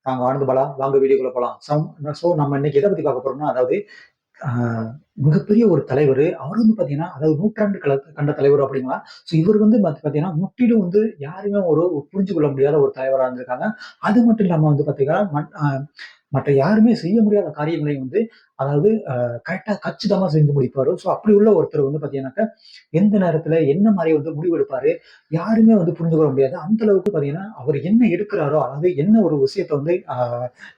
நாங்க ஆனந்த் பாலா, வாங்க வீடியோக்குள்ள போலாம். ஸோ நம்ம இன்னைக்கு எத பத்தி பார்க்க போறோம்னா, அதாவது மிகப்பெரிய ஒரு தலைவரு. அவரு வந்து பார்த்தீங்கன்னா, அதாவது நூற்றாண்டு கண்ட தலைவர் அப்படிங்களா. ஸோ இவரு வந்து பார்த்தீங்கன்னா, முற்றிலும் வந்து யாருமே புரிஞ்சு கொள்ள முடியாத ஒரு தலைவரா இருந்திருக்காங்க. அது மட்டும் இல்லாம வந்து பார்த்தீங்கன்னா, மற்ற யாருமே செய்ய முடியாத காரியங்களையும் வந்து அதாவது கரெக்ட்டா கச்சிதமா செஞ்சு முடிப்பாரு. ஸோ அப்படி உள்ள ஒருத்தர் வந்து பார்த்தீங்கன்னாக்கா, எந்த நேரத்துல என்ன மாரி வந்து முடிவெடுப்பாரு, யாருமே வந்து புரிந்து கொள்ள முடியாது. அந்த அளவுக்கு பார்த்தீங்கன்னா, அவர் என்ன எடுக்கிறாரோ, அதாவது என்ன ஒரு விஷயத்த வந்து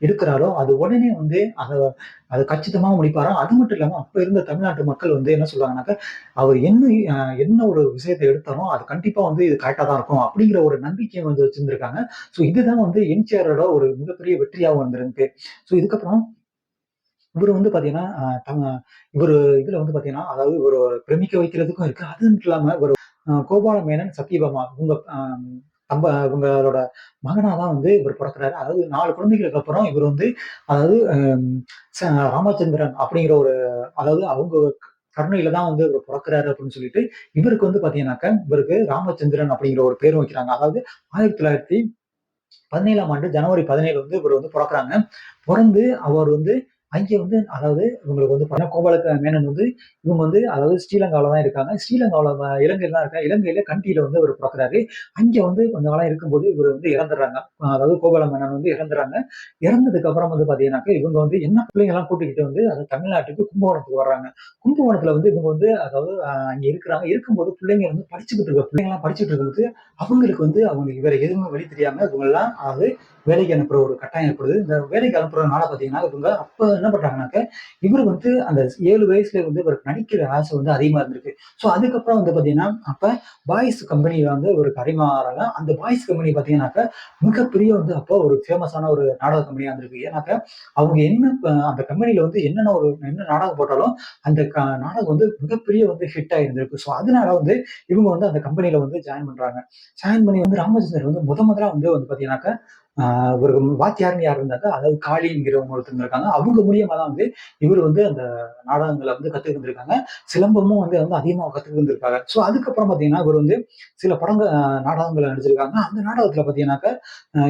எடுக்கிறாரோ, அது உடனே வந்து அத கச்சிதமா முடிப்பாராம். அது மட்டும் இல்லாம அப்ப இருந்த தமிழ்நாட்டு மக்கள் வந்து என்ன சொல்றாங்கன்னாக்கா, அவர் என்ன ஒரு விஷயத்த எடுத்தாரோ, அது கண்டிப்பா வந்து இது கரெக்ட்டா தான் இருக்கும். அப்படிங்கிற ஒரு நம்பிக்கைய வந்து வச்சிருந்திருக்காங்க. ஸோ இதுதான் வந்து எம்ஜிஆரோட ஒரு மிகப்பெரிய வெற்றியாவும் இருந்திருக்கு. ஸோ இதுக்கப்புறம் இவரு வந்து பாத்தீங்கன்னா, இவரு இதுல வந்து பாத்தீங்கன்னா, அதாவது இவரு பிரமிக்க வைக்கிறதுக்கும் இருக்கு. அது மட்டும் இல்லாம இவரு கோபால மேனன், சத்யபாமா இவங்க இவங்களோட மகனா தான் வந்து இவர் பொறக்குறாரு. அதாவது 4 குழந்தைகளுக்கு அப்புறம் இவர் வந்து அதாவது ராமச்சந்திரன் அப்படிங்கிற ஒரு அதாவது அவங்க கருணையில தான் வந்து இவர் பொறக்குறாரு அப்படின்னு சொல்லிட்டு, இவருக்கு வந்து பாத்தீங்கன்னாக்கா, இவருக்கு ராமச்சந்திரன் அப்படிங்கிற ஒரு பேரும் வைக்கிறாங்க. அதாவது 1917ஆம் ஆண்டு ஜனவரி 17 வந்து இவர் வந்து பொறக்குறாங்க. பொறந்து அவர் வந்து அங்கே வந்து அதாவது இவங்களுக்கு வந்து பார்த்தீங்கன்னா, கோபால மேனன் வந்து இவங்க வந்து அதாவது ஸ்ரீலங்காவில தான் இருக்காங்க. ஸ்ரீலங்காவில இலங்கையில தான் இருக்காங்க. இலங்கையில கண்டியில வந்து இவரு பொறக்குறாரு. அங்க வந்து கொஞ்ச காலம் இருக்கும்போது இவரு வந்து இறந்துடுறாங்க. அதாவது கோபால மேனன் வந்து இறந்துடுறாங்க. இறந்ததுக்கு அப்புறம் வந்து பார்த்தீங்கன்னாக்க, இவங்க வந்து என்ன பிள்ளைங்கலாம் கூட்டிக்கிட்டு வந்து அது தமிழ்நாட்டுக்கு கும்பகோணத்துக்கு வர்றாங்க. கும்பகோணத்துல வந்து இவங்க வந்து அதாவது அங்க இருக்கிறாங்க. இருக்கும்போது பிள்ளைங்க வந்து படிச்சுக்கிட்டு இருக்க பிள்ளைங்கலாம் படிச்சுட்டு இருக்கும்போது, அவங்களுக்கு வந்து அவங்களுக்கு வேற எதுவுமே வழி தெரியாம இவங்கலாம் அதாவது வேலைக்கு அனுப்புற ஒரு கட்டாயம் ஏற்படுது. இந்த வேலைக்கு அனுப்புறதுனால பார்த்தீங்கன்னா, இவங்க அப்ப என்ன பண்றாங்கன்னாக்க, இவரு வந்து அந்த 7 வயசுல வந்து இவருக்கு நடிக்கிற ஆசை வந்து அதிகமா இருந்திருக்கு. ஸோ அதுக்கப்புறம் வந்து பார்த்தீங்கன்னா, அப்ப பாய்ஸ் கம்பெனில வந்து இவருக்கு அறிமுகமாகறாங்க. அந்த பாய்ஸ் கம்பெனி பார்த்தீங்கன்னாக்க, மிகப்பெரிய வந்து அப்போ ஒரு ஃபேமஸான ஒரு நாடக கம்பெனியா இருந்திருக்கு. ஏன்னாக்க, அவங்க என்ன அந்த கம்பெனில வந்து என்ன நாடகம் போட்டாலும், அந்த நாடகம் வந்து மிகப்பெரிய வந்து ஹிட் ஆயிருந்திருக்கு. ஸோ அதனால வந்து இவங்க வந்து அந்த கம்பெனில வந்து ஜாயின் பண்றாங்க. ஜாயின் பண்ணி வந்து ராமச்சந்திரன் வந்து முதலா வந்து பார்த்தீங்கன்னாக்க, இவருக்கு வாத்தியார்ன்னு யார் இருந்தாக்கா, அதாவது காளிங்கிறவங்க ஒருத்தவங்க இருக்காங்க. அவங்க மூலியமா தான் வந்து இவரு வந்து அந்த நாடகங்கள வந்து கத்துக்கிட்டுருக்காங்க. சிலம்பமும் வந்து அதிகமா கத்துக்கிட்டுருக்காங்க. ஸோ அதுக்கப்புறம் பார்த்தீங்கன்னா, இவரு வந்து சில படங்கள் நாடகங்கள்ல நடிச்சிருக்காங்க. அந்த நாடகத்துல பார்த்தீங்கன்னாக்கா,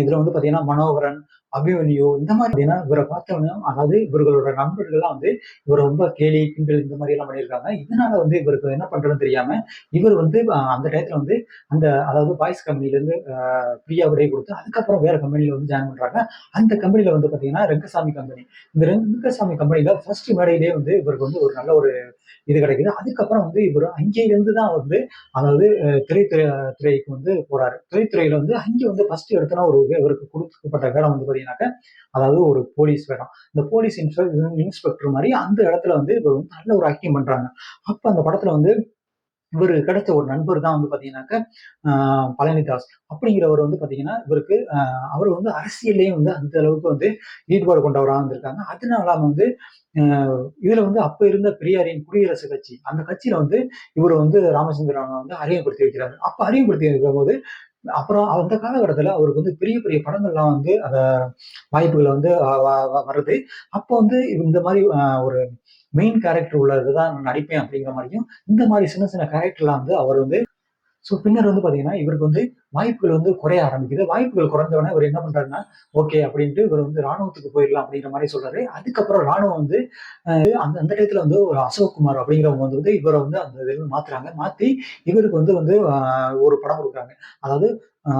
இதுல வந்து பார்த்தீங்கன்னா, மனோகரன், அபிமன்யு இந்த மாரி பார்த்தீங்கன்னா, இவர பார்த்தோனே அதாவது இவர்களோட நண்பர்கள்லாம் வந்து இவர ரொம்ப கேலி, கிண்டல் இந்த மாரி எல்லாம் பண்ணியிருக்காங்க. இதனால வந்து இவருக்கு என்ன பண்றதுன்னு தெரியாம, இவர் வந்து அந்த டயத்துல வந்து அந்த அதாவது பாய்ஸ் கம்பெனிலேருந்து ஃப்ரீயா விடை குடுத்து, அதுக்கப்புறம் வேற கம்பெனில வந்து ஜாயின் பண்றாங்க. அந்த கம்பெனில வந்து பார்த்தீங்கன்னா, ரெங்கசாமி கம்பெனி. இந்த ரெங்கசாமி கம்பெனில ஃபர்ஸ்ட் மேடையிலேயே வந்து இவருக்கு வந்து ஒரு நல்ல ஒரு இது கிடைக்குது. அதுக்கப்புறம் வந்து இவரு அங்கேயிருந்து தான் வந்து அதாவது திரைக்கு வந்து போறாரு. திரைத்துறையில வந்து அங்க வந்து ஃபர்ஸ்ட் எடுத்தோன இவருக்கு குடுக்கப்பட்ட வேடம் வந்து பார்த்தீங்கன்னாக்க, அதாவது ஒரு போலீஸ் வேடம். இந்த போலீஸ் இன்ஸ்பெக்டர் மாரி அந்த இடத்துல வந்து இவர் வந்து நல்ல ஒரு ஆக்டிங் பண்றாங்க. அப்ப அந்த படத்துல வந்து இவரு கிடைச்ச ஒரு நண்பர் தான் வந்து பார்த்தீங்கன்னாக்க, அ பழனிதாஸ் அப்படிங்கிறவர் வந்து பார்த்தீங்கன்னா, இவருக்கு அவரு வந்து அரசியல்லயும் வந்து அந்த அளவுக்கு வந்து ஈடுபாடு கொண்டவரா இருந்திருக்காங்க. அதனால வந்து அ இதுல வந்து அப்ப இருந்த பெரியாரின் குடியரசு கட்சி, அந்த கட்சியில வந்து இவரு வந்து ராமச்சந்திரன வந்து அறிமுகப்படுத்தி வைக்கிறாரு. அப்ப அறிமுகப்படுத்தி வைக்கும்போது, அப்புறம் அந்த காலகட்டத்துல அவருக்கு வந்து பெரிய பெரிய படங்கள்லாம் வந்து வாய்ப்புகள் வந்து அ வ வ வருது. அப்போ வந்து இந்த மாரி ஒரு மெயின் கேரக்டர் உள்ள இதுதான் நடிப்பேன் அப்படிங்கிற மாரியும், இந்த மாரி சின்ன சின்ன கேரக்டர்லாம் வந்து அவர் வந்து பின்னர் வந்து பார்த்தீங்கன்னா, இவருக்கு வந்து வாய்ப்புகள் வந்து குறைய ஆரம்பிக்குது. வாய்ப்புகள் குறைஞ்ச உடனே இவரு என்ன பண்றாருன்னா, ஓகே அப்படின்ட்டு இவரு வந்து ராணுவத்துக்கு போயிடலாம் அப்படிங்கிற மாரி சொல்றாரு. அதுக்கப்புறம் ராணுவம் வந்து அந்த அந்த டயத்துல வந்து ஒரு அசோக் குமார் அப்படிங்கிறவங்க வந்து இவர வந்து அந்த இதுலருந்து மாத்துறாங்க. மாத்தி இவருக்கு வந்து ஒரு படம் குடுக்குறாங்க. அதாவது அ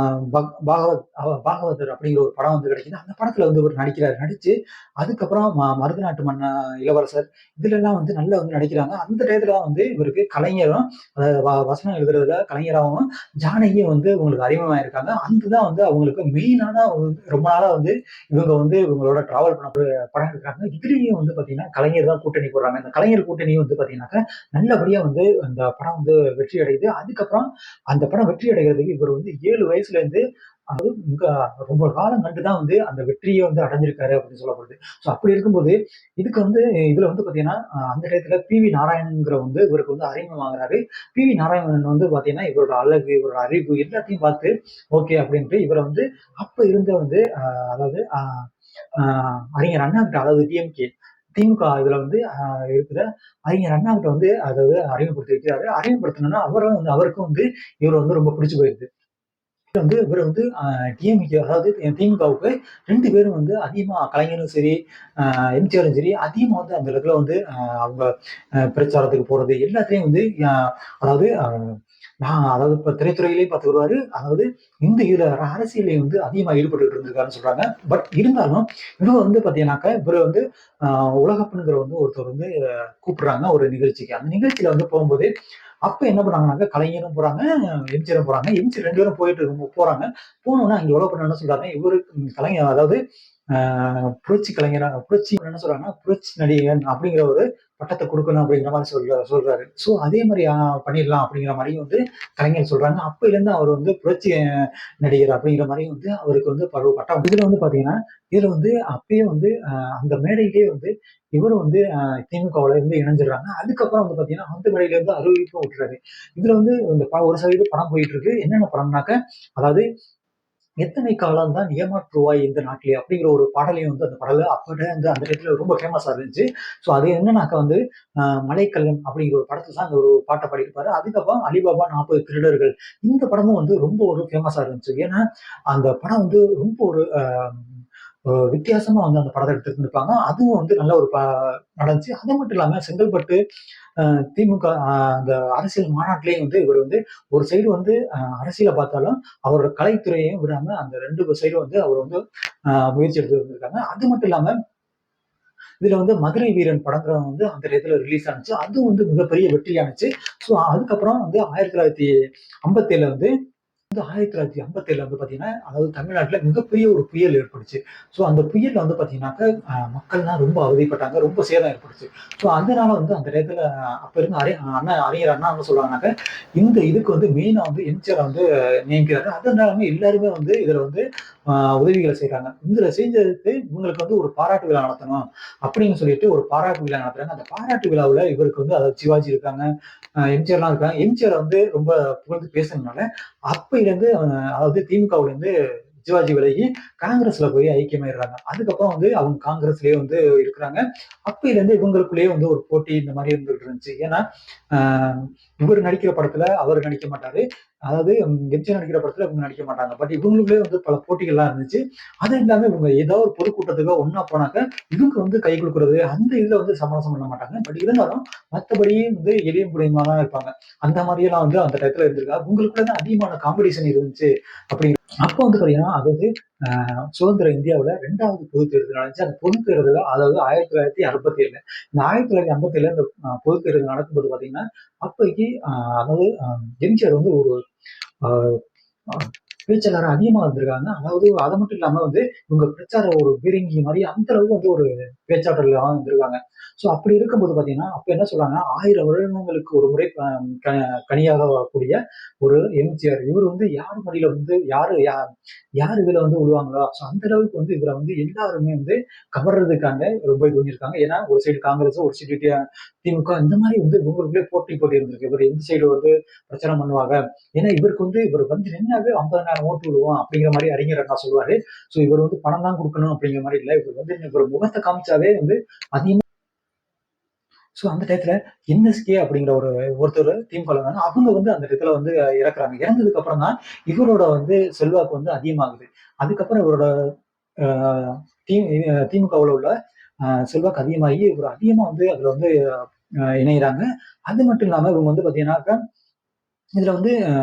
பாகவதர் அப்படிங்கிற ஒரு படம் வந்து கிடைக்குது. அந்த படத்துல வந்து இவரு நடிக்கிறாரு. நடிச்சு அதுக்கப்புறம் மருதநாட்டு இளவரசர் இதுலலாம் வந்து நல்லா வந்து நடிக்கிறாங்க. அந்த டயத்துல தான் வந்து இவருக்கு கலைஞரும் அதாவது வசனம் எழுதுறதுல கலைஞராவும், ஜானகியும் வந்து உங்களுக்கு அறிமுகமாயிருக்காங்க. அதுதான் வந்து அவங்களுக்கு மெயினான ரொம்ப நாளா வந்து இவங்க வந்து இவங்களோட டிராவல் பண்ண படம் எடுக்குறாங்க. இதுலயும் வந்து பார்த்தீங்கன்னா, கலைஞர் தான் கூட்டணி போடுறாங்க. இந்த கலைஞர் கூட்டணியும் வந்து பார்த்தீங்கன்னாக்கா, நல்லபடியா வந்து அந்த படம் வந்து வெற்றி அடையுது. அதுக்கப்புறம் அந்த படம் வெற்றி அடைகிறதுக்கு இவர் வந்து 7 வயசுலேருந்து அதாவது ரொம்ப காலம் கண்டு தான் வந்து அந்த வெற்றிய வந்து அடைஞ்சிருக்காரு அப்படின்னு சொல்லப்படுது. அப்படி இருக்கும்போது, இதுக்கு வந்து இதுல வந்து பார்த்தீங்கன்னா, அந்த டயத்துல பி.வி. நாராயணன்ங்கிற வந்து இவருக்கு வந்து அறிமுகமாகுறாரு. பி.வி. நாராயணன் வந்து பார்த்தீங்கன்னா, இவரோட அழகு, இவரோட அறிவு எல்லாத்தையும் பார்த்து ஓகே அப்படின்ட்டு இவர வந்து அப்ப இருந்த வந்து அதாவது அ அறிஞர் அண்ணா கிட்ட அதாவது திமுக இதுல வந்து இருக்கிற அறிஞர் அண்ணா கிட்ட வந்து அதாவது அறிமுகப்படுத்தி வைக்கிறாரு. அறிமுகப்படுத்தினோன அவருக்கும் வந்து இவர வந்து ரொம்ப பிடிச்சு போயிருது. இவரு வந்து டிஎம்கே அதாவது திமுகவுக்கு 2 பேரும் வந்து அதிகமா கலைஞரும் சரி, எம்ஜிஆரும் சரி அதிகமா வந்து அந்த இடத்துல வந்து அவங்க பிரச்சாரத்துக்கு போறது எல்லாத்தையும் வந்து அதாவது நான் அதாவது இப்ப திரைத்துறையிலேயே பார்த்து வருவாரு. அதாவது இந்த இதுல அரசியலையும் வந்து அதிகமா ஈடுபட்டுட்டு இருந்திருக்காருன்னு சொல்றாங்க. பட் இருந்தாலும் இவரு வந்து பார்த்தீங்கன்னாக்கா, இவரு வந்து அ உலகப்பன்ங்கிற வந்து ஒருத்தர் வந்து கூப்பிடுறாங்க ஒரு நிகழ்ச்சிக்கு. அந்த நிகழ்ச்சியில வந்து போகும்போது அப்ப என்ன பண்ணாங்கன்னாக்க, கலைஞரும் போறாங்க, எம்ஜிஆரும் போறாங்க. எம்ஜி 2 பேரும் போறாங்க. போனோனே அங்க எவ்வளவு பண்ண என்ன சொல்றாங்க, இவரு கலைஞர் அதாவது ஆ புரட்சி கலைஞரா புரட்சி என்ன சொல்றாங்கன்னா, புரட்சி நடிகன் அப்படிங்கிற ஒரு பட்டத்த குடுக்கணும் அப்படிங்கிற மாரி சொல்றாரு. சோ அதே மாரி பண்ணிடலாம் அப்படிங்கிற மாரியும் வந்து கலைஞர் சொல்றாங்க. அப்பயிலருந்து அவர் வந்து புரட்சி நடிகர் அப்படிங்கிற மாரி வந்து அவருக்கு வந்து பட்டம். இதுல வந்து பாத்தீங்கன்னா, இதுல வந்து அப்பயே வந்து அந்த மேடையிலேயே வந்து இவரும் வந்து திமுகவுல இருந்து இணைஞ்சிடுறாங்க. அதுக்கப்புறம் வந்து பாத்தீங்கன்னா, அந்த மேடையில இருந்து அறிவிப்பும் விட்டுறாரு. இதுல வந்து இந்த ஒரு சைடு படம் போயிட்டு இருக்கு. என்னென்ன படம்னாக்க, அதாவது எத்தனை காலம் தான் ஏமாற்றுவாய் இந்த நாட்டிலே அப்படிங்கிற ஒரு பாடலையும் வந்து அந்த பாடல அப்பட வந்து அந்த இடத்துல ரொம்ப ஃபேமஸா இருந்துச்சு. ஸோ அது என்னன்னாக்கா வந்து மலைக்கல்லன் அப்படிங்கிற ஒரு படத்துல தான் அந்த ஒரு பாட்ட பாடியிருப்பாரு. அதுக்கப்புறம் அலிபாபா 40 திருடர்கள். இந்த படமும் வந்து ரொம்ப ஒரு ஃபேமஸா இருந்துச்சு. ஏன்னா, அந்த படம் வந்து ரொம்ப ஒரு வித்தியாசமா வந்து அந்த படத்த எடுத்திருந்திருப்பாங்க. அதுவும் வந்து நல்ல ஒரு நடந்துச்சு. அது மட்டும் இல்லாம செங்கல்பட்டு அ திமுக அந்த அரசியல் மாநாட்டிலேயும் வந்து இவர் வந்து ஒரு சைடு வந்து அரசியல பார்த்தாலும், அவரோட கலைத்துறையையும் விடாம அந்த 2 சைடும் வந்து அவர் வந்து முயற்சி எடுத்து வந்திருக்காங்க. அது மட்டும் இல்லாம, இதுல வந்து மதுரை வீரன் படங்களும் வந்து அந்த டயத்துல ரிலீஸ் ஆனுச்சு. அதுவும் வந்து மிகப்பெரிய வெற்றியானுச்சு. ஸோ அதுக்கப்புறம் வந்து 1957 வந்து 1957 வந்து பார்த்தீங்கன்னா, அதாவது தமிழ்நாட்டுல மிகப்பெரிய ஒரு புயல் ஏற்பட்டுச்சு. ஸோ அந்த புயல்ல வந்து பார்த்தீங்கன்னாக்க, மக்கள்லாம் ரொம்ப அவதிப்பட்டாங்க. ரொம்ப சேதம் ஏற்பட்டுச்சு. ஸோ அதனால வந்து அந்த டயத்துல அப்ப இருந்த அறிஞர் அண்ணா என்ன சொல்றாங்கன்னாக்க, இந்த இதுக்கு வந்து மெயினா வந்து எம்ஜிஆர் வந்து நியமிக்கிறாரு. அதனாலமே எல்லாருமே வந்து இதுல வந்து அ உதவிகள செய்றாங்க. இதுல செஞ்சதுக்கு இவங்களுக்கு வந்து ஒரு பாராட்டு விழா நடத்தணும். அப்படின்னு சொல்லிட்டு ஒரு பாராட்டு விழா நடத்துறாங்க. அந்த பாராட்டு விழாவுல இவருக்கு வந்து அதாவது சிவாஜி இருக்காங்க, எம்ஜிஆர்லாம் இருக்காங்க. எம்ஜிஆர் வந்து ரொம்ப புகழ்ந்து பேசுனதுனால, அப்பயிலருந்து அதாவது திமுகவுல இருந்து சிவாஜி விலகி காங்கிரஸ்ல போய் ஐக்கியமாயிடுறாங்க. அதுக்கப்புறம் வந்து அவங்க காங்கிரஸ்லயே வந்து இருக்கிறாங்க. அப்பயிலருந்து இவங்களுக்குள்ளேயே வந்து ஒரு போட்டி இந்த மாரி இருந்துட்டு இருந்துச்சு. ஏன்னா, அ இவரு நடிக்கிற படத்துல அவரு நடிக்க மாட்டாரு. அதாவது எம்ஜிஆர் நடிக்கிற படத்துல இவங்க நடிக்க மாட்டாங்க. பட் இவங்களுக்குள்ளயே வந்து பல போட்டிகள்லாம் இருந்துச்சு. அது இல்லாம இவங்க ஏதோ ஒரு பொதுக்கூட்டத்துக்கோ ஒண்ணா போனாக்க, இவங்க வந்து கை குடுக்குறது, அந்த இதுல வந்து சமரசம் பண்ண மாட்டாங்க. பட் இருந்தாலும் மத்தபடி வந்து எளியும் புடையுமா தான் இருப்பாங்க. அந்த மாரியெல்லாம் வந்து அந்த டயத்துல இருந்திருக்காங்க. உங்களுக்குள்ள தான் அதிகமான காம்படிஷன் இருந்துச்சு அப்படிங்கிற அப்ப வந்து பார்த்தீங்கன்னா, அதாவது சுதந்திர இந்தியாவுல 2வது பொதுத் தேர்தல் நடந்துச்சு. அந்த பொதுத் தேர்தல்ல அதாவது 1957 இந்த 1957 இந்த பொதுத் தேர்தல் நடக்கும்போது பார்த்தீங்கன்னா, அப்பைக்கு அதாவது எம்ஜிஆர் வந்து ஒரு அ அ பேச்சாளரா அதிகமா வந்திருக்காங்க. அதாவது அது மட்டும் இல்லாம வந்து இவங்க பிரச்சார ஒரு பீரங்கி மாரி அந்த அளவுக்கு வந்து ஒரு பேச்சாற்றலா வந்திருக்காங்க. ஸோ அப்படி இருக்கும்போது பார்த்தீங்கன்னா, அப்ப என்ன சொல்றாங்கன்னா, 1000 வருடங்களுக்கு ஒரு முறை க கனியாக வரக்கூடிய ஒரு எம்ஜிஆர். இவரு வந்து யார் மடியில வந்து யார் இதுல வந்து விழுவாங்களோ, ஸோ அந்த அளவுக்கு வந்து இவர வந்து எல்லாருமே வந்து கவர்றதுக்காக ரொம்ப இது பண்ணியிருக்காங்க. ஏன்னா, ஒரு சைடு காங்கிரஸ், ஒரு சைடு திமுக இந்த மாரி வந்து இவங்களுக்குள்ளே போட்டி இருந்திருக்கு. இவரு எந்த சைடு வந்து பிரச்சாரம் பண்ணுவாங்க. ஏன்னா, இவர் வந்து நின்னாவே 50,000 ஓட்டு விழுவான் அப்படிங்கிற மாரி அறிஞர் அண்ணா சொல்லுவாரு. ஸோ இவர் வந்து பணம் தான் குடுக்கணும் அப்படிங்கிற மாரி இல்ல. இவர் வந்து இவர் முகத்த காமிச்சாவே வந்து அதிகமா ஸோ அந்த டயத்துல என்எஸ்கே அப்படிங்கிற ஒருத்தர் திமுகல இருந்தாங்க. அவங்க வந்து அந்த இடத்துல வந்து இறக்குறாங்க. இறந்ததுக்கு அப்புறம் தான் இவரோட வந்து செல்வாக்கு வந்து அதிகமாகுது. அதுக்கப்புறம் இவரோட அ தி திமுகவுல உள்ள செல்வாக்கு அதிகமாகி இவர் அதிகமா வந்து அதுல வந்து இணையறாங்க. அது மட்டும் இல்லாம இவங்க வந்து பார்த்தீங்கன்னாக்கா இதுல வந்து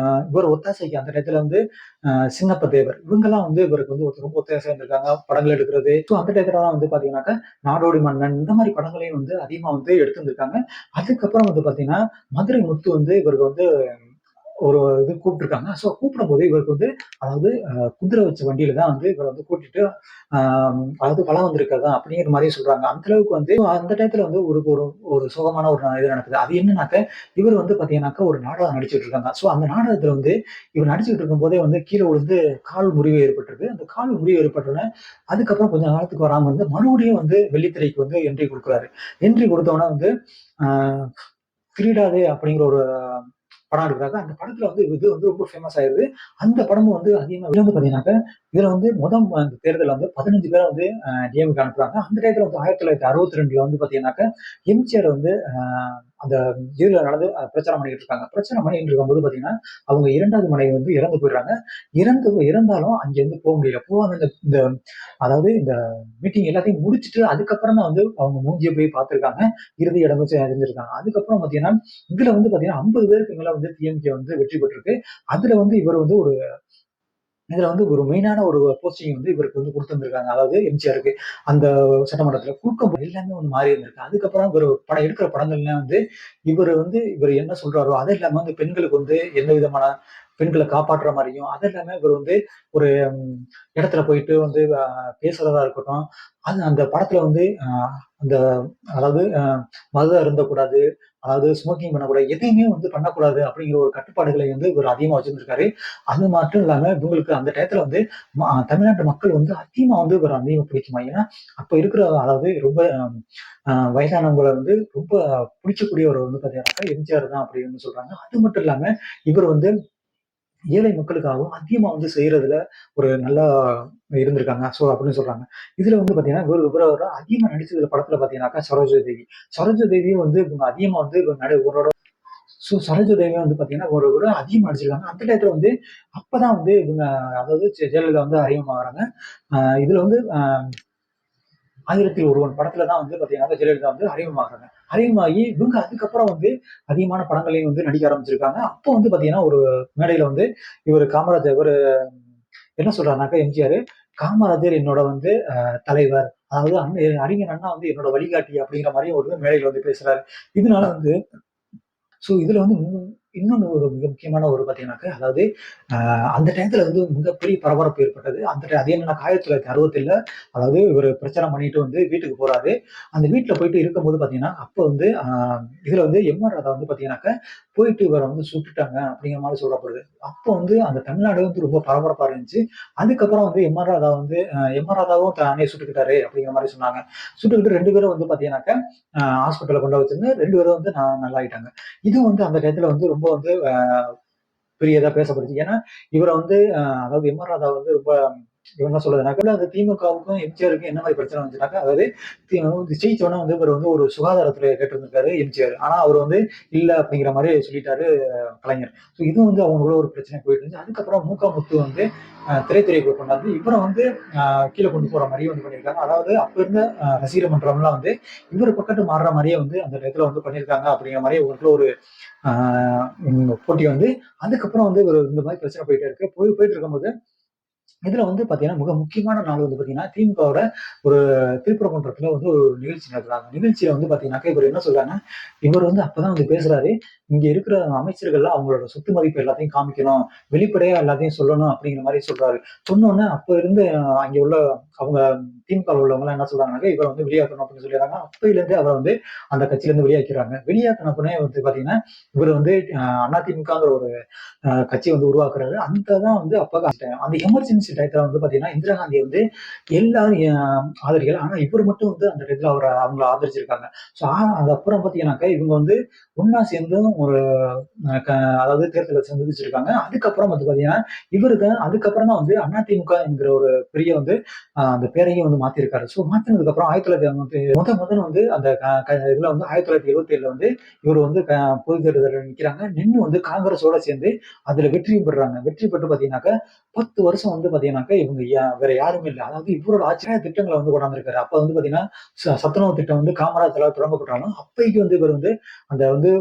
இவர் ஒத்தாசைக்கு அந்த டயத்துல வந்து சின்னப்ப தேவர் இவங்கலாம் வந்து இவருக்கு வந்து ரொம்ப ஒத்தாசையா இருந்திருக்காங்க. படங்கள் எடுக்கிறது. ஸோ அந்த டயத்துலலாம் வந்து பார்த்தீங்கன்னாக்கா, நாடோடி மன்னன் இந்த மாரி படங்களையும் வந்து அதிகமா வந்து எடுத்திருந்திருக்காங்க. அதுக்கப்புறம் வந்து பார்த்தீங்கன்னா, மதுரை முத்து வந்து இவருக்கு வந்து ஒரு இது கூப்பிட்டுருக்காங்க. ஸோ கூப்பிடும்போது இவருக்கு வந்து அதாவது குதிரை வச்ச வண்டியில தான் வந்து இவர வந்து கூட்டிட்டு அ அதாவது வலம் வந்திருக்கிறதா அப்படிங்கிற மாரியே சொல்றாங்க. அந்த அளவுக்கு வந்து அந்த டயத்துல வந்து ஒரு ஒரு ஒரு சோகமான ஒரு இது நடக்குது. அது என்னன்னாக்க, இவர் வந்து பார்த்தீங்கன்னாக்கா ஒரு நாடகம் நடிச்சுட்டு இருக்காங்க. ஸோ அந்த நாடகத்துல வந்து இவர் நடிச்சுட்டு இருக்கும்போதே வந்து கீழ விழுந்து கால் முறிவு ஏற்பட்டிருக்கு. அந்த கால் முறிவு ஏற்பட்டோனே, அதுக்கப்புறம் கொஞ்ச காலத்துக்கு வராம இருந்து மறுபடியும் வந்து வெள்ளித்திரைக்கு வந்து என்ட்ரி குடுக்குறாரு. என்ட்ரி குடுத்தோனே வந்து அ கிரீடாதே அப்படிங்கிற ஒரு படம் எடுக்குறாங்க. அந்த படத்துல வந்து இது வந்து ரொம்ப ஃபேமஸ் ஆயிருது. அந்த படமும் வந்து அதிகமா இதுல வந்து பார்த்தீங்கன்னாக்க, இதுல வந்து அந்த தேர்தல்ல வந்து 15 பேர வந்து டிஎம்கே அனுப்புறாங்க. அந்த டயத்துல வந்து 1962ல வந்து பார்த்தீங்கன்னாக்க, எம்ஜிஆர் வந்து அந்த இதுல நடந்து பிரச்சாரம் பண்ணிட்டு இருக்காங்க. பிரச்சாரம் பண்ணிட்டு இருக்கும்போது பாத்தீங்கன்னா, அவங்க 2வது மனைவி வந்து இறந்து போயிடுறாங்க. இறந்தாலும் அங்க இருந்து போ முடியல. போகாம இந்த இந்த அதாவது இந்த மீட்டிங் எல்லாத்தையும் முடிச்சுட்டு அதுக்கப்புறம் தான் வந்து அவங்க மூஞ்சிய போய் பார்த்திருக்காங்க. இறுதி இடமும் அடைஞ்சிருக்காங்க. அதுக்கப்புறம் பாத்தீங்கன்னா, இதுல வந்து பாத்தீங்கன்னா 50 பேருக்கு மேல வந்து டிஎம்கே வந்து வெற்றி பெற்றிருக்கு. அதுல வந்து இவர் வந்து இதுல வந்து ஒரு மெயினான ஒரு போஸ்டிங் வந்து இவருக்கு வந்து குடுத்திருந்திருக்காங்க. அதாவது எம்ஜிஆருக்கு. அந்த சட்டமன்றத்துல குடுக்கும்போது எல்லாமே வந்து மாறி இருந்திருக்கு. அதுக்கப்புறம் இவரு படம் எடுக்கிற படங்கள்லாம் வந்து இவரு என்ன சொல்றாரோ, அது இல்லாம வந்து பெண்களுக்கு வந்து எந்த விதமான பெண்கள காப்பாற்றுற மாரியும், அது இல்லாம இவரு வந்து ஒரு இடத்துல போயிட்டு வந்து பேசுறதா இருக்கட்டும், அது அந்த படத்துல வந்து அந்த அதாவது மது அருந்தக்கூடாது, அதாவது ஸ்மோக்கிங் பண்ணக்கூடாது, எதையுமே வந்து பண்ணக்கூடாது அப்படிங்கிற ஒரு கட்டுப்பாடுகளை வந்து இவரு அதிகமா வச்சிருந்திருக்காரு. அது மட்டும் இல்லாம இவங்களுக்கு அந்த டயத்துல வந்து தமிழ்நாட்டு மக்கள் வந்து அதிகமா வந்து இவர அதிகமா பிடிக்குமா. ஏன்னா, அப்ப இருக்கிற அதாவது ரொம்ப வயதானவங்கள வந்து ரொம்ப பிடிக்கக்கூடியவர் வந்து பார்த்தீங்கன்னாக்கா எம்ஜிஆர் தான் அப்படின்னு சொல்றாங்க. அது மட்டும் இல்லாம இவர் வந்து ஏழை மக்களுக்காகவும் அதிகமா வந்து செய்றதுல ஒரு நல்லா இருந்திருக்காங்க. அப்படின்னு சொல்றாங்க. இதுல வந்து பார்த்தீங்கன்னா, இவரோட அதிகமா நடிச்சதுல படத்துல பார்த்தீங்கன்னாக்கா சரோஜா தேவி. சரோஜா தேவியும் வந்து இவங்க அதிகமா வந்து இவரோட சரோஜா தேவியும் வந்து பார்த்தீங்கன்னா, ஒரு விட அதிகமா நடிச்சிருக்காங்க. அந்த டயத்துல வந்து அப்பதான் வந்து இவங்க அதாவது ஜெயலலிதா வந்து அறிமுகமாகுறாங்க. இதுல வந்து 1000ல் ஒருவன் படத்துல தான் வந்து பார்த்தீங்கன்னா, ஜெயலலிதா வந்து அறிமுகமாகுறாங்க. அறிமுகமாகி இவங்க அதுக்கப்புறம் வந்து அதிகமான படங்களையும் வந்து நடிக்க ஆரம்பிச்சிருக்காங்க. அப்போ வந்து பார்த்தீங்கன்னா, ஒரு மேடையில வந்து இவரு என்ன சொல்றாருனாக்கா எம்ஜிஆர், "காமராஜர் என்னோட வந்து தலைவர். அதாவது அறிஞர் அண்ணா வந்து என்னோட வழிகாட்டி" அப்படிங்கிற மாரி ஒரு மேடையில வந்து பேசுறாரு. இதனால வந்து இதுல வந்து இன்னொன்னு ஒரு மிக முக்கியமான ஒரு பார்த்தீங்கன்னாக்கா, அதாவது அந்த டயத்துல வந்து மிகப்பெரிய பரபரப்பு ஏற்பட்டது. அது என்னன்னா 1967ல அதாவது இவரு பிரச்சாரம் பண்ணிட்டு வந்து வீட்டுக்கு போறாரு. அந்த வீட்ல போயிட்டு இருக்கும்போது பார்த்தீங்கன்னா, அப்ப வந்து இதுல வந்து எம்.ஆர். ராதா வந்து பார்த்தீங்கன்னாக்கா, போயிட்டு இவர வந்து சுட்டுட்டாங்க அப்படிங்கிற மாரி சொல்லப்படுது. அப்போ வந்து அந்த தமிழ்நாடு வந்து ரொம்ப பரபரப்பா இருந்துச்சு. அதுக்கப்புறம் வந்து எம்.ஆர். ராதாவும் தன்னையே சுட்டுக்கிட்டாரு அப்படிங்கிற மாரி சொன்னாங்க. சுட்டுக்கிட்டு 2 பேரும் வந்து பார்த்தீங்கன்னாக்கா, ஹாஸ்பிட்டல்ல கொண்டு வச்சிருந்து 2 பேரும் வந்து நல்லாயிட்டாங்க. இது வந்து அந்த டயத்துல வந்து ரொம்ப வந்து பெரிய இதா பேசப்படுச்சு. ஏன்னா, இவர வந்து அதாவது எம்.ஆர். ராதா வந்து ரொம்ப இவங்க என்ன சொல்றதுனாக்கா, அந்த திமுகவுக்கும், எம்ஜிஆருக்கும் என்ன மாரி பிரச்சனை வந்துச்சுனாக்கா, அதாவது ஜெயிச்ச உடனே வந்து இவரு வந்து ஒரு சுகாதாரத்துறை கேட்டிருந்திருக்காரு எம்ஜிஆர். ஆனா, அவரு வந்து இல்ல அப்படிங்கிற மாரி சொல்லிட்டாரு கலைஞர். இது வந்து அவங்களுக்குள்ள ஒரு பிரச்சனை போயிட்டு இருந்துச்சு. அதுக்கப்புறம் முத்து வந்து திரைத்துறைக்குள்ள கொண்டாந்து இவர வந்து கீழ கொண்டு போற மாரியே வந்து பண்ணியிருக்காங்க. அதாவது அப்ப இருந்த ரசிகர் மன்றம்லாம் வந்து இவரு பக்கத்து மாறுற மாரியே வந்து அந்த டயத்துல வந்து பண்ணியிருக்காங்க அப்படிங்கிற மாரி ஒரு ஒரு ஆ போட்டி வந்து அதுக்கப்புறம் வந்து ஒரு இந்த மாரி பிரச்சனை போயிட்டே இருக்கு. போயிட்டு இருக்கும்போது இதுல வந்து பாத்தீங்கன்னா, மிக முக்கியமான நாள் வந்து பாத்தீங்கன்னா, திமுகவோட ஒரு திருப்பரங்குன்றத்துல வந்து ஒரு நிகழ்ச்சி நடத்துறாங்க. நிகழ்ச்சியில வந்து பாத்தீங்கன்னாக்கா, இவரு என்ன சொல்றாருன்னா, இவர் வந்து அப்பதான் வந்து பேசுறாரு. இங்க இருக்கிற அமைச்சர்கள்லாம் அவங்களோட சொத்து மதிப்பு எல்லாத்தையும் காமிக்கணும். வெளிப்படையா எல்லாத்தையும் சொல்லணும் அப்படிங்கிற மாரி சொல்றாரு. சொன்னோனே அப்ப இருந்து அங்க உள்ள அவங்க திமுகல உள்ளவங்கலாம் என்ன சொல்றாங்கன்னாக்கா, இவர வந்து வெளியாக்கணும் அப்படின்னு சொல்லிடுறாங்க. அப்பயிலேருந்து அவர வந்து அந்த கட்சியிலருந்து வெளியாக்கிறாங்க. வெளியாக்குன உடனே வந்து பாத்தீங்கன்னா, இவரு வந்து அதிமுகங்கிற ஒரு கட்சி வந்து உருவாக்குறாரு. அந்த தான் வந்து அப்ப அந்த எமர்ஜென்சி டயத்துல வந்து பாத்தீங்கன்னா, இந்திரா காந்திய வந்து எல்லாரும் ஆதரிக்கல. ஆனா இவரு மட்டும் வந்து அந்த டயத்துல அவங்கள ஆதரிச்சிருக்காங்க. ஸோ அது அப்புறம் பாத்தீங்கன்னாக்கா, இவங்க வந்து ஒண்ணா சேர்ந்தும் ஒரு அ க அதாவது தேர்தல சந்திச்சிருக்காங்க. அதுக்கப்புறம் வந்து பாத்தீங்கன்னா, இவருக்கு அதுக்கப்புறம் தான் வந்து அதிமுக என்கிற ஒரு பெரிய வந்து அந்த பேரையும் வந்து மாத்திருக்காரு. மாத்துனதுக்கு அப்புறம் 1950 முதல்ல வந்து அந்த க க இதுல வந்து 1977ல வந்து இவரு வந்து பொது தேர்தல்ல நிக்கிறாங்க. நின்னு வந்து காங்கிரஸோட சேர்ந்து அதுல வெற்றியும் பெறுறாங்க. வெற்றி பெற்று பார்த்தீங்கன்னாக்கா, 10 வருஷம் வந்து பார்த்தீங்கன்னாக்கா, இவங்க வேற யாருமே இல்ல. அதாவது இவரோட ஆட்சியில திட்டங்கள வந்து கொண்டாந்திருக்காரு. அப்ப வந்து பார்த்தீங்கன்னா, சத்துணவு திட்டம் வந்து காமராஜரால தொடங்கப்பட்டாலும், அப்பைக்கு வந்து இவர் வந்து அந்த வந்து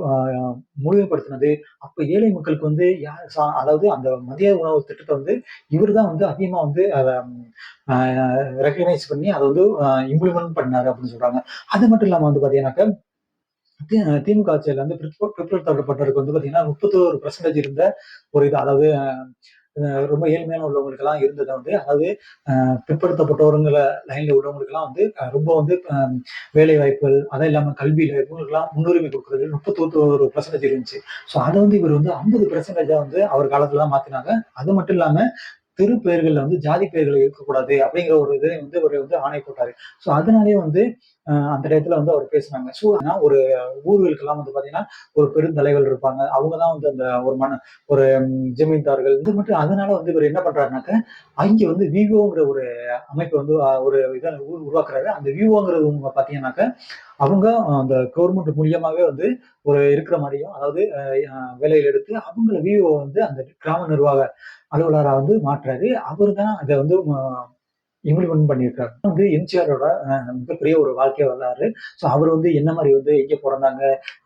முழுமைப்படுத்தினது, அப்ப ஏழை மக்களுக்கு வந்து யார் அதாவது அந்த மதிய உணவு திட்டத்த வந்து இவரு தான் வந்து அதிகமா வந்து அத அ ரெகக்னைஸ் பண்ணி அத வந்து இம்ப்ளிமெண்ட் பண்ணாரு அப்படின்னு சொல்றாங்க. அது மட்டும் இல்லாம வந்து பார்த்தீங்கன்னாக்கா, திமுக ஆட்சியில வந்து பிற்படுத்தப்பட்டவருக்கு வந்து பார்த்தீங்கன்னா, 31% இருந்த ஒரு இது அதாவது ரொம்ப ஏழ்மையான உள்ளவங்களுக்கெல்லாம் இருந்தத வந்து அதாவது பிற்படுத்தப்பட்டோருங்கிற லைன்ல உள்ளவங்களுக்கெல்லாம் வந்து ரொம்ப வந்து வேலை வாய்ப்புகள், அதுவும் இல்லாம கல்வியில இவங்களுக்கெல்லாம் முன்னுரிமை குடுக்குறது 31% இருந்துச்சு. அத வந்து இவர் வந்து 50% வந்து அவர் காலத்துல தான் மாத்துனாங்க. அது மட்டும் இல்லாம தெரு பெயர்கள்ல வந்து ஜாதி பெயர்கள் இருக்கக்கூடாது அப்படிங்கிற ஒரு இதை வந்து ஒரு வந்து ஆணை போட்டாரு. அதனாலேயே வந்து அந்த டயத்துல வந்து அவர் பேசினாங்க. ஆனா ஒரு ஊர்களுக்கெல்லாம் வந்து பாத்தீங்கன்னா, ஒரு பெருந்தலைவர் இருப்பாங்க. அவங்க தான் வந்து அந்த ஒரு ஜமீன்தார்கள் இது மட்டும் அதனால வந்து இவரு என்ன பண்றாருனாக்க, அங்க வந்து விவோங்கிற ஒரு அமைப்ப வந்து ஒரு இத உருவாக்குறாரு. அந்த விவோங்கிறது பாத்தீங்கன்னாக்க, அவங்க அந்த கவர்மெண்ட் மூலியமாவே வந்து ஒரு இருக்கிற மாரியும், அதாவது வேலையில எடுத்து அவங்கள விஓ வந்து அந்த கிராம நிர்வாக அலுவலரா வந்து மாற்றுறாரு. அவரு தான் அத வந்து இம்ப்ளிமெண்ட் பண்ணியிருக்காரு. வந்து எம்ஜிஆரோட மிகப்பெரிய ஒரு வாழ்க்கை வரலாறு. ஸோ அவரு வந்து என்ன மாரி வந்து எங்க பொறந்தாங்க,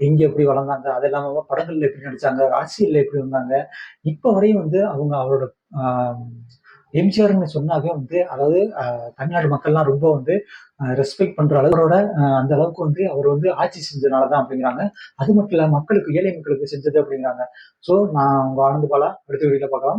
எங்க எப்படி வளர்ந்தாங்க, அது இல்லாம படங்கள்ல எப்படி நடிச்சாங்க, அரசியல்ல எப்படி வந்தாங்க, இப்ப வரையும் வந்து அவங்க அவரோட ஆ எம்ஜிஆர்ன்னு சொன்னாவே வந்து அதாவது தமிழ்நாடு மக்கள்லாம் ரொம்ப வந்து ரெஸ்பெக்ட் பண்ற அளவு அவரோட அந்த அளவுக்கு வந்து அவர் வந்து ஆட்சி செஞ்சனால தான் அப்படிங்கிறாங்க. அது மட்டும் இல்ல மக்களுக்கு, ஏழை மக்களுக்கு செஞ்சது அப்படிங்கிறாங்க. ஸோ நான் உங்க ஆனந்த் பாலா. அடுத்த வீடியோல பார்க்கலாம்.